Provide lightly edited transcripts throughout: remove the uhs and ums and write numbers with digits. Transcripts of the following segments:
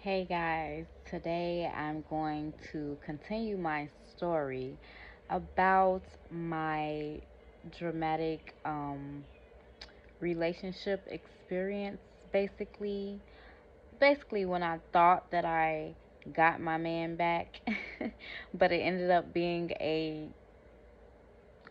Hey guys, today I'm going to continue my story about my dramatic relationship experience basically. Basically when I thought that I got my man back, but it ended up being a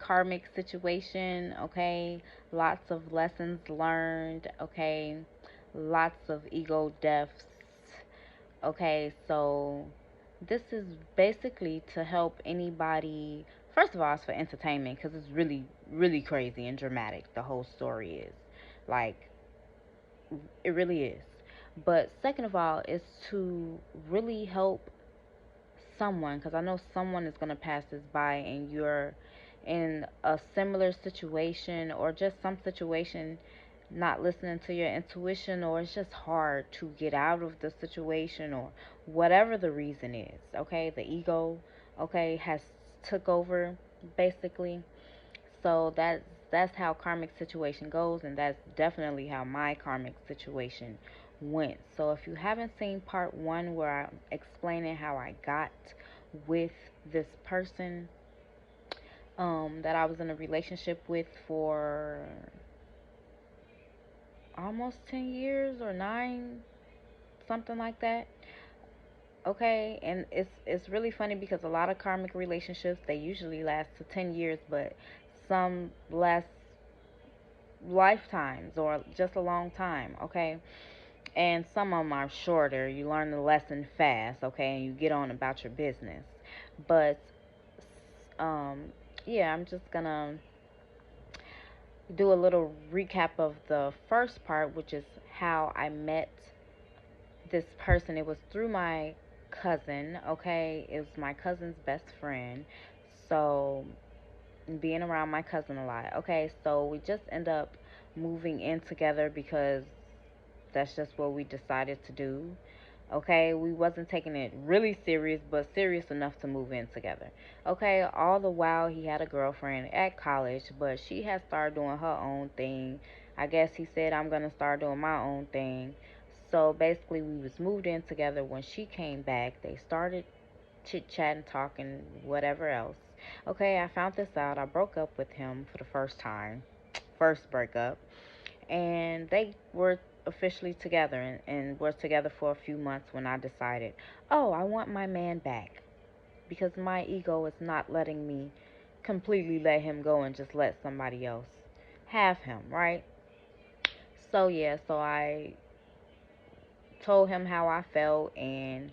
karmic situation, okay? Lots of lessons learned, okay? Lots of ego deaths. Okay, so this is basically to help anybody. First of all, it's for entertainment because it's really, really crazy and dramatic. The whole story is like it really is. But second of all, it's to really help someone because I know someone is gonna pass this by and you're in a similar situation or just some situation not listening to your intuition, or it's just hard to get out of the situation, or whatever the reason is. Okay, the ego, okay, has took over basically. So that's how karmic situation goes, and that's definitely how my karmic situation went. So if you haven't seen part one where I'm explaining how I got with this person that I was in a relationship with for almost 10 years or 9, something like that. Okay, and it's really funny because a lot of karmic relationships, they usually last to 10 years, but some last lifetimes or just a long time, okay? And some of them are shorter. You learn the lesson fast, okay, and you get on about your business. But um yeah, I'm just gonna do a little recap of the first part, which is how I met this person. It was through my cousin, okay? It was my cousin's best friend. So, being around my cousin a lot. Okay, so we just end up moving in together because that's just what we decided to do. Okay, we wasn't taking it really serious, but serious enough to move in together. Okay, all the while he had a girlfriend at college, but she had started doing her own thing. I guess he said I'm gonna start doing my own thing. So basically, we was moved in together. When she came back, they started chit chatting, talking, whatever else. Okay, I found this out. I broke up with him for the first time, first breakup, and they were officially together and were together for a few months when I decided, oh, I want my man back because my ego is not letting me completely let him go and just let somebody else have him, right? So yeah, so I told him how I felt, and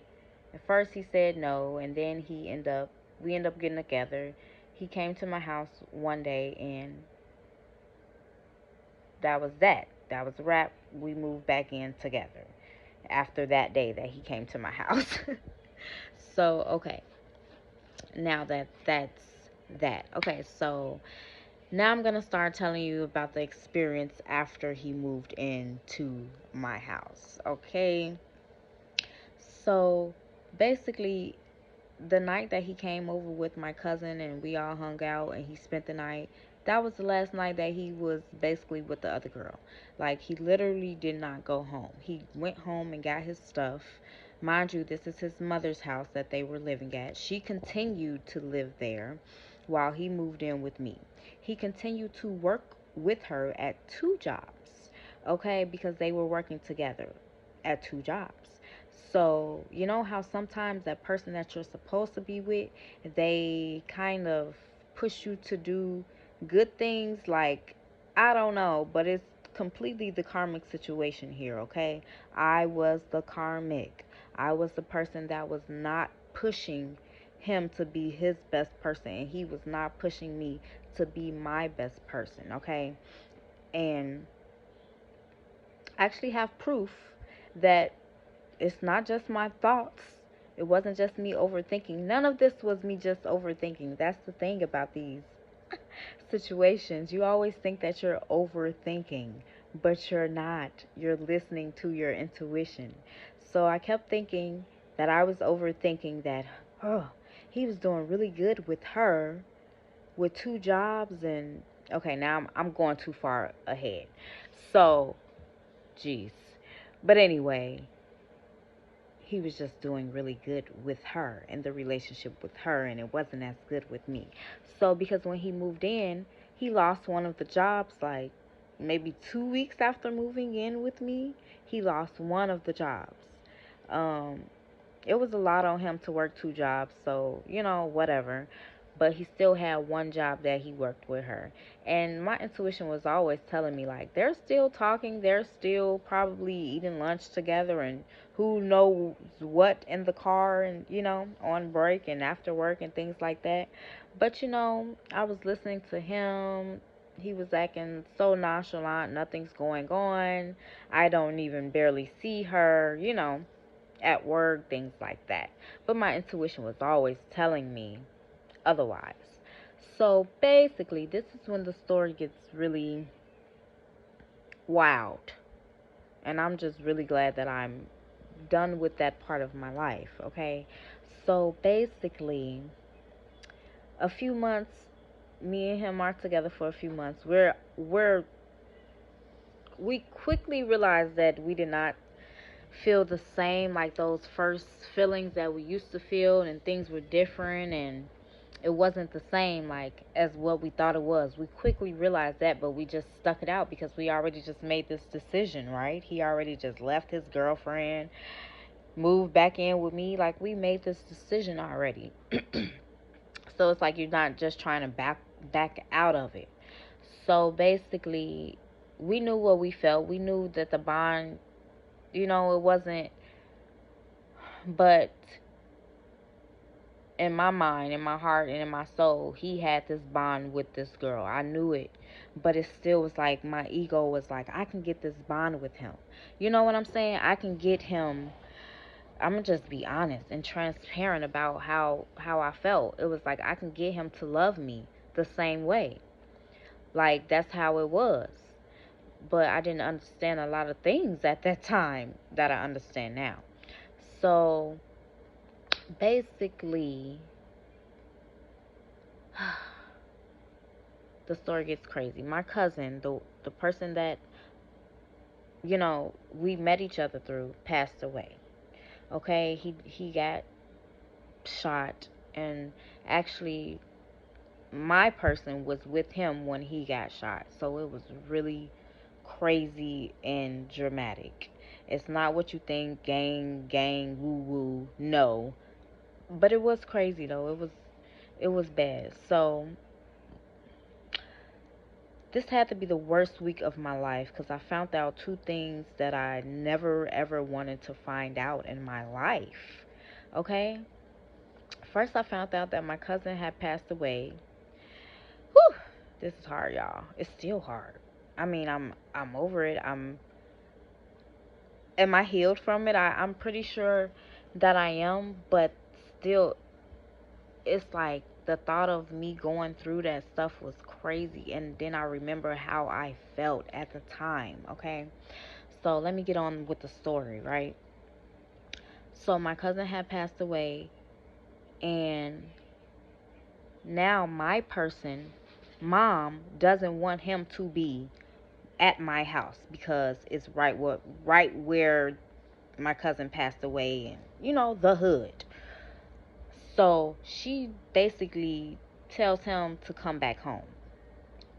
at first he said no, and then we ended up getting together. He came to my house one day, and that was that. That was a wrap. We moved back in together after that day that he came to my house. So, okay. Now that's that. Okay, so now I'm going to start telling you about the experience after he moved into my house. Okay? So, basically the night that he came over with my cousin and we all hung out and he spent the night, that was the last night that he was basically with the other girl. Like, he literally did not go home. He went home and got his stuff. Mind you, this is his mother's house that they were living at. She continued to live there while he moved in with me. He continued to work with her at two jobs, okay, because they were working together at two jobs. So, you know how sometimes that person that you're supposed to be with, they kind of push you to do good things? Like, I don't know, but it's completely the karmic situation here, okay? I was the karmic. I was the person that was not pushing him to be his best person, and he was not pushing me to be my best person, okay? And I actually have proof that it's not just my thoughts. It wasn't just me overthinking. None of this was me just overthinking. That's the thing about these situations. You always think that you're overthinking, but you're not. You're listening to your intuition. So I kept thinking that I was overthinking that, oh, he was doing really good with her with two jobs. And okay, now I'm going too far ahead. So, geez. But anyway, he was just doing really good with her in the relationship with her, and it wasn't as good with me. So because when he moved in, he lost one of the jobs, like maybe 2 weeks after moving in with me. He lost one of the jobs. um it was a lot on him to work two jobs, so whatever. But he still had one job that he worked with her. And my intuition was always telling me, like, they're still talking, they're still probably eating lunch together, and who knows what in the car, and on break and after work and things like that. But I was listening to him. He was acting so nonchalant, nothing's going on. I don't even barely see her, at work, things like that. But my intuition was always telling me otherwise. So basically, this is when the story gets really wild. And I'm just really glad that I'm done with that part of my life, okay? So basically, a few months, me and him are together for a few months. We quickly realized that we did not feel the same, like those first feelings that we used to feel, and things were different, and it wasn't the same like as what we thought it was. We quickly realized that, but we just stuck it out because we already just made this decision, right? He already just left his girlfriend, moved back in with me. Like, we made this decision already. So it's like you're not just trying to back out of it. So basically, we knew what we felt. We knew that the bond, it wasn't. But in my mind, in my heart, and in my soul, he had this bond with this girl. I knew it. But it still was like my ego was like, I can get this bond with him. You know what I'm saying? I can get him. I'm going to just be honest and transparent about how I felt. It was like I can get him to love me the same way. Like, that's how it was. But I didn't understand a lot of things at that time that I understand now. So basically, the story gets crazy. My cousin, the person that we met each other through, passed away. Okay, he got shot, and actually my person was with him when he got shot. So it was really crazy and dramatic. It's not what you think, gang, woo woo. No. But it was crazy though. It was bad. So this had to be the worst week of my life because I found out two things that I never ever wanted to find out in my life. Okay? First, I found out that my cousin had passed away. Whew, this is hard, y'all. It's still hard. I mean, I'm over it. Am I healed from it? I'm pretty sure that I am, but still, it's like the thought of me going through that stuff was crazy. And then I remember how I felt at the time. Okay, so let me get on with the story, right? So my cousin had passed away, and now my person, mom, doesn't want him to be at my house because it's right where my cousin passed away, and the hood. So she basically tells him to come back home.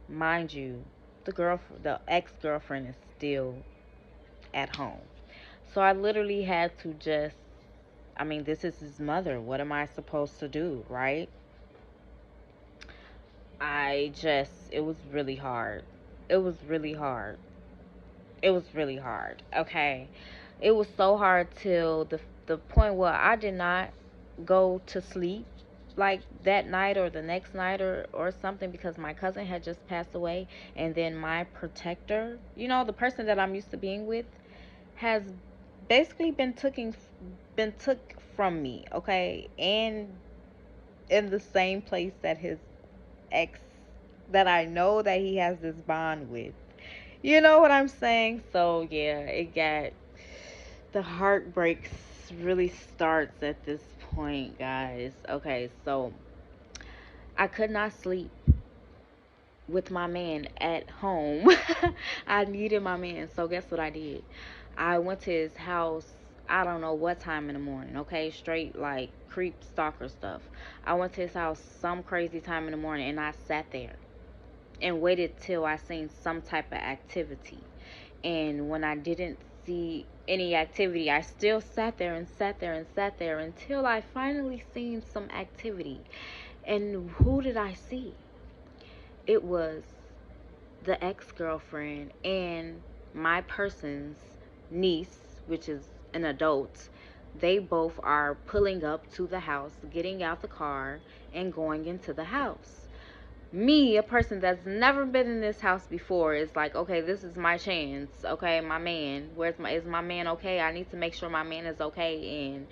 Mind you, the ex-girlfriend is still at home. So I literally had to just, I mean, this is his mother. What am I supposed to do, right? It was really hard. It was really hard. It was really hard. Okay. It was so hard till the point where I did not go to sleep like that night or the next night or something, because my cousin had just passed away, and then my protector, the person that I'm used to being with, has basically been took from me, okay? And in the same place that his ex, that I know that he has this bond with. You know what I'm saying? So yeah, the heartbreak really starts at this point, guys. Okay, so I could not sleep with my man at home. I needed my man. So guess what I did? I went to his house I don't know what time in the morning, okay? Straight like creep stalker stuff. I went to his house some crazy time in the morning and I sat there and waited till I seen some type of activity. And when I didn't see any activity, I still sat there and sat there and sat there until I finally seen some activity. And who did I see? It was the ex-girlfriend and my person's niece, which is an adult. They both are pulling up to the house, getting out the car, and going into the house. Me, a person that's never been in this house before, is like, okay, this is my chance. Okay, my man, is my man okay? I need to make sure my man is okay. And